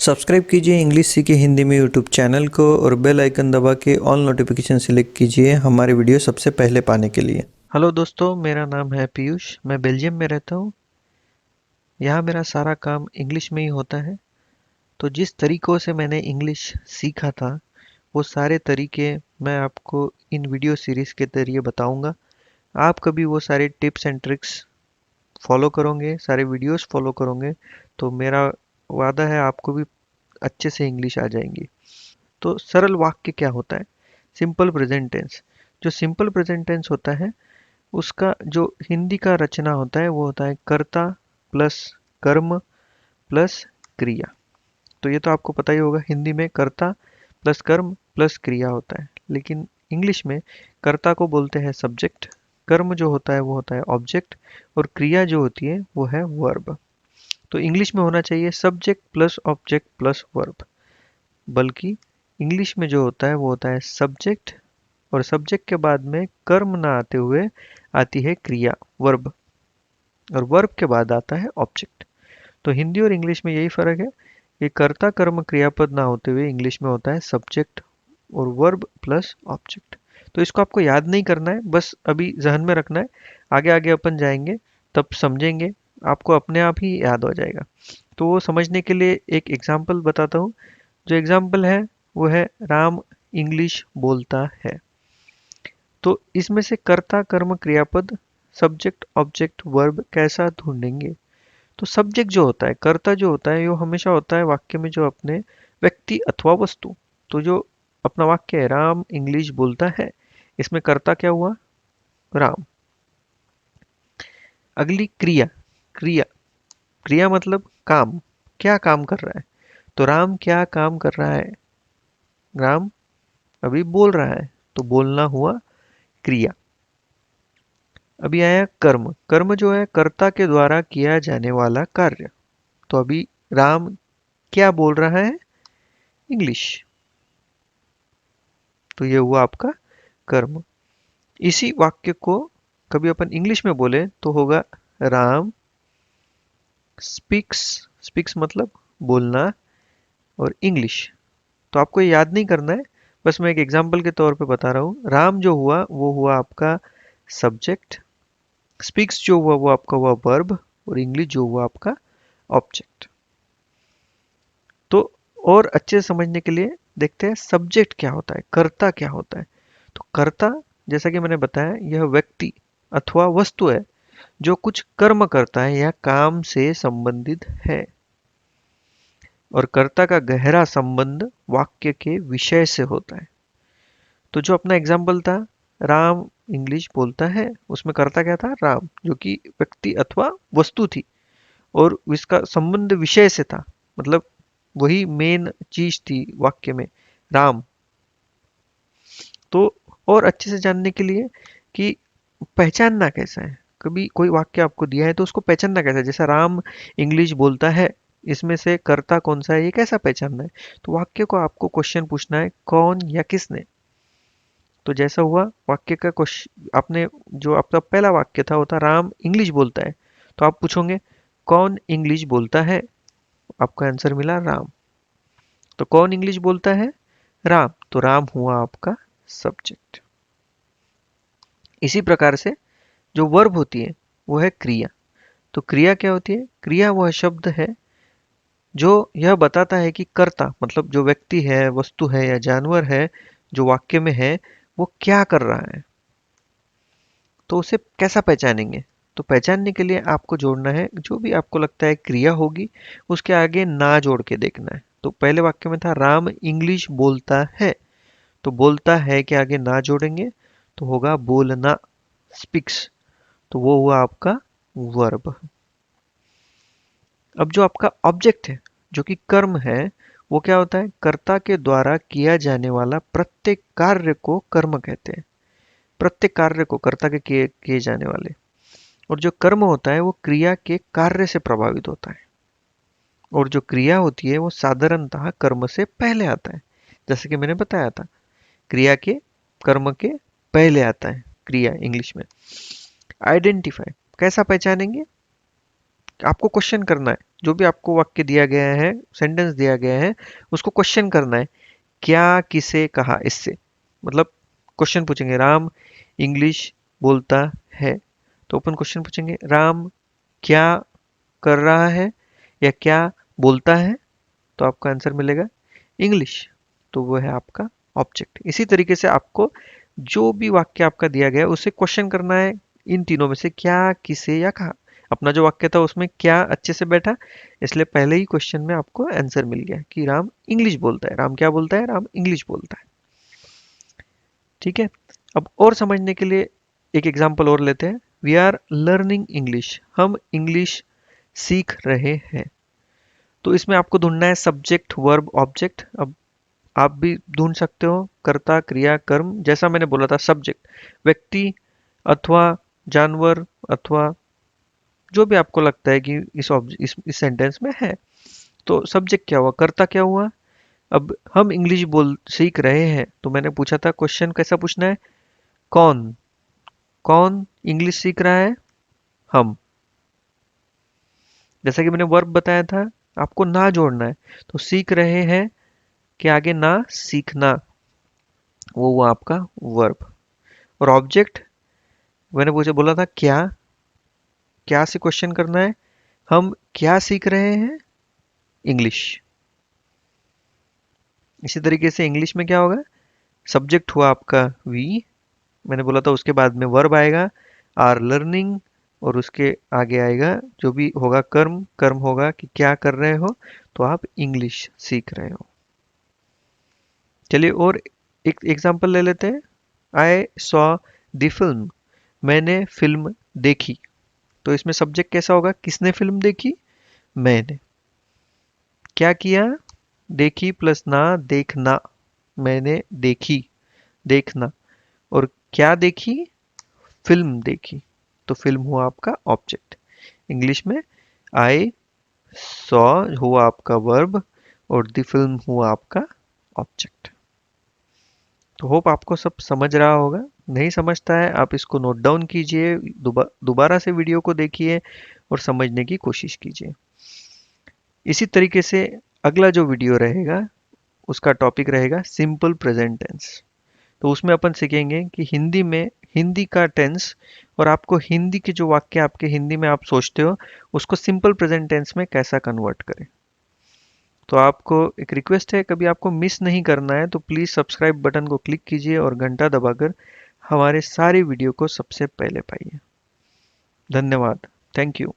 Subscribe कीजिए English सीखे हिंदी में यूट्यूब चैनल को और बेल आइकन दबा के ऑल नोटिफिकेशन सिलेक्ट कीजिए हमारे वीडियो सबसे पहले पाने के लिए। हेलो दोस्तों, मेरा नाम है पीयूष। मैं बेल्जियम में रहता हूँ। यहाँ मेरा सारा काम इंग्लिश में ही होता है। तो जिस तरीक़ों से मैंने इंग्लिश सीखा था वो सारे तरीके मैं आपको इन वीडियो सीरीज़ के ज़रिए बताऊँगा। आप कभी वो सारे टिप्स एंड ट्रिक्स फॉलो करोगे, सारे वीडियोस फॉलो करोगे, तो मेरा वादा है आपको भी अच्छे से इंग्लिश आ जाएंगी। तो सरल वाक्य क्या होता है? Simple present tense. जो सिंपल प्रेजेंट टेंस होता है उसका जो हिंदी का रचना होता है वो होता है कर्ता प्लस कर्म प्लस क्रिया। तो ये तो आपको पता ही होगा, हिंदी में कर्ता प्लस कर्म प्लस क्रिया होता है। लेकिन इंग्लिश में कर्ता को बोलते हैं सब्जेक्ट, कर्म जो होता है वो होता है ऑब्जेक्ट, और क्रिया जो होती है वो है वर्ब। तो इंग्लिश में होना चाहिए subject plus object plus verb, बल्कि इंग्लिश में जो होता है वो होता है सब्जेक्ट, और सब्जेक्ट के बाद में कर्म ना आते हुए आती है क्रिया वर्ब, और वर्ब के बाद आता है ऑब्जेक्ट। तो हिंदी और इंग्लिश में यही फर्क है कि कर्ता कर्म क्रियापद ना होते हुए इंग्लिश में होता है सब्जेक्ट और वर्ब प्लस ऑब्जेक्ट। तो इसको आपको याद नहीं करना है, बस अभी जहन में रखना है। आगे आगे अपन जाएंगे तब समझेंगे, आपको अपने आप ही याद हो जाएगा। तो वो समझने के लिए एक एग्जाम्पल बताता हूँ। जो एग्जाम्पल है वो है राम इंग्लिश बोलता है। तो इसमें से कर्ता कर्म क्रियापद सब्जेक्ट ऑब्जेक्ट वर्ब कैसा ढूंढेंगे? तो सब्जेक्ट जो होता है, कर्ता जो होता है, वो हमेशा होता है वाक्य में जो अपने व्यक्ति अथवा वस्तु। तो जो अपना वाक्य है राम इंग्लिश बोलता है, इसमें कर्ता क्या हुआ? राम। अगली क्रिया, क्रिया क्रिया मतलब काम, क्या काम कर रहा है? तो राम क्या काम कर रहा है? राम अभी बोल रहा है, तो बोलना हुआ क्रिया। अभी आया कर्म, कर्म जो है कर्ता के द्वारा किया जाने वाला कार्य। तो अभी राम क्या बोल रहा है? इंग्लिश। तो ये हुआ आपका कर्म। इसी वाक्य को कभी अपन इंग्लिश में बोले तो होगा राम स्पीक्स, स्पीक्स मतलब बोलना, और इंग्लिश। तो आपको ये याद नहीं करना है, बस मैं एक एग्जांपल के तौर पे बता रहा हूँ। राम जो हुआ वो हुआ आपका सब्जेक्ट, स्पीक्स जो हुआ वो आपका हुआ वर्ब, और इंग्लिश जो हुआ आपका ऑब्जेक्ट। तो और अच्छे से समझने के लिए देखते हैं सब्जेक्ट क्या होता है, कर्ता क्या होता है। तो कर्ता, जैसा कि मैंने बताया, यह व्यक्ति अथवा वस्तु है जो कुछ कर्म करता है या काम से संबंधित है, और कर्ता का गहरा संबंध वाक्य के विषय से होता है। तो जो अपना एग्जाम्पल था राम इंग्लिश बोलता है, उसमें कर्ता क्या था? राम, जो कि व्यक्ति अथवा वस्तु थी, और इसका संबंध विषय से था, मतलब वही मेन चीज थी वाक्य में, राम। तो और अच्छे से जानने के लिए कि पहचानना कैसा है, कभी कोई वाक्य आपको दिया है तो उसको पहचानना कैसा है। जैसा राम इंग्लिश बोलता है, इसमें से कर्ता कौन सा है, ये कैसा पहचानना है? तो वाक्य को आपको क्वेश्चन पूछना है कौन या किसने। तो जैसा हुआ वाक्य का क्वेश्चन, आपने जो आपका पहला वाक्य था वो था राम इंग्लिश बोलता है, तो आप पूछोगे कौन इंग्लिश बोलता है? आपका आंसर मिला राम। तो कौन इंग्लिश बोलता है? राम। तो राम हुआ आपका सब्जेक्ट। इसी प्रकार से जो वर्ब होती है वो है क्रिया। तो क्रिया क्या होती है? क्रिया वह शब्द है जो यह बताता है कि कर्ता, मतलब जो व्यक्ति है, वस्तु है या जानवर है जो वाक्य में है, वो क्या कर रहा है। तो उसे कैसा पहचानेंगे? तो पहचानने के लिए आपको जोड़ना है, जो भी आपको लगता है क्रिया होगी उसके आगे ना जोड़ के देखना है। तो पहले वाक्य में था राम इंग्लिश बोलता है, तो बोलता है के आगे ना जोड़ेंगे तो होगा बोलना, स्पीक्स। तो वो हुआ आपका वर्ब। अब जो आपका ऑब्जेक्ट है, जो कि कर्म है, वो क्या होता है? कर्ता के द्वारा किया जाने वाला प्रत्येक कार्य को कर्म कहते हैं। प्रत्येक कार्य को कर्ता के किए जाने वाले, और जो कर्म होता है वो क्रिया के कार्य से प्रभावित होता है, और जो क्रिया होती है वो साधारणतः कर्म से पहले आता है। जैसे कि मैंने बताया था, क्रिया के कर्म के पहले आता है क्रिया इंग्लिश में। आइडेंटिफाई कैसा पहचानेंगे? आपको क्वेश्चन करना है, जो भी आपको वाक्य दिया गया है, सेंटेंस दिया गया है, उसको क्वेश्चन करना है, क्या किसे कहा इससे। मतलब क्वेश्चन पूछेंगे, राम इंग्लिश बोलता है, तो अपन क्वेश्चन पूछेंगे, राम क्या कर रहा है या क्या बोलता है, तो आपका आंसर मिलेगा इंग्लिश। तो वो है आपका ऑब्जेक्ट। इसी तरीके से आपको जो भी वाक्य आपका दिया गया है उसे क्वेश्चन करना है, इन तीनों में से क्या किसे या कहा। अपना जो वाक्य था उसमें क्या अच्छे से बैठा, इसलिए पहले ही क्वेश्चन में आपको आंसर मिल गया कि राम इंग्लिश बोलता है। राम क्या बोलता है? राम इंग्लिश बोलता है। ठीक है। अब और समझने के लिए एक एग्जाम्पल और लेते हैं। वी आर लर्निंग इंग्लिश, हम इंग्लिश सीख रहे हैं। तो इसमें आपको ढूंढना है सब्जेक्ट वर्ब ऑब्जेक्ट। अब आप भी ढूंढ सकते हो कर्ता क्रिया कर्म, जैसा मैंने बोला था सब्जेक्ट व्यक्ति अथवा जानवर अथवा जो भी आपको लगता है कि इस सेंटेंस में है। तो सब्जेक्ट क्या हुआ, कर्ता क्या हुआ। अब हम इंग्लिश बोल सीख रहे हैं, तो मैंने पूछा था क्वेश्चन कैसा पूछना है, कौन कौन इंग्लिश सीख रहा है, हम। जैसा कि मैंने वर्ब बताया था, आपको ना जोड़ना है, तो सीख रहे हैं के आगे ना सीखना, वो हुआ आपका वर्ब। और ऑब्जेक्ट मैंने पूछे बोला था क्या, क्या से क्वेश्चन करना है, हम क्या सीख रहे हैं, इंग्लिश। इसी तरीके से इंग्लिश में क्या होगा, सब्जेक्ट हुआ आपका वी, मैंने बोला था उसके बाद में वर्ब आएगा आर लर्निंग, और उसके आगे आएगा जो भी होगा कर्म, कर्म होगा कि क्या कर रहे हो, तो आप इंग्लिश सीख रहे हो। चलिए और एक एग्जांपल ले लेते हैं। आई सॉ द फिल्म, मैंने फिल्म देखी। तो इसमें सब्जेक्ट कैसा होगा, किसने फिल्म देखी, मैंने। क्या किया, देखी प्लस ना देखना, मैंने देखी देखना। और क्या देखी, फिल्म देखी, तो फिल्म हुआ आपका ऑब्जेक्ट। इंग्लिश में आई सॉ हुआ आपका वर्ब और द फिल्म हुआ आपका ऑब्जेक्ट। तो होप आपको सब समझ रहा होगा। नहीं समझता है आप इसको नोट डाउन कीजिए, दोबारा से वीडियो को देखिए और समझने की कोशिश कीजिए। इसी तरीके से अगला जो वीडियो रहेगा उसका टॉपिक रहेगा सिंपल प्रेजेंट टेंस। तो उसमें अपन सीखेंगे कि हिंदी में हिंदी का टेंस, और आपको हिंदी के जो वाक्य आपके हिंदी में आप सोचते हो उसको सिंपल प्रेजेंट टेंस में कैसा कन्वर्ट करें। तो आपको एक रिक्वेस्ट है, कभी आपको मिस नहीं करना है तो प्लीज़ सब्सक्राइब बटन को क्लिक कीजिए और घंटा दबाकर हमारे सारे वीडियो को सबसे पहले पाइए। धन्यवाद। Thank you.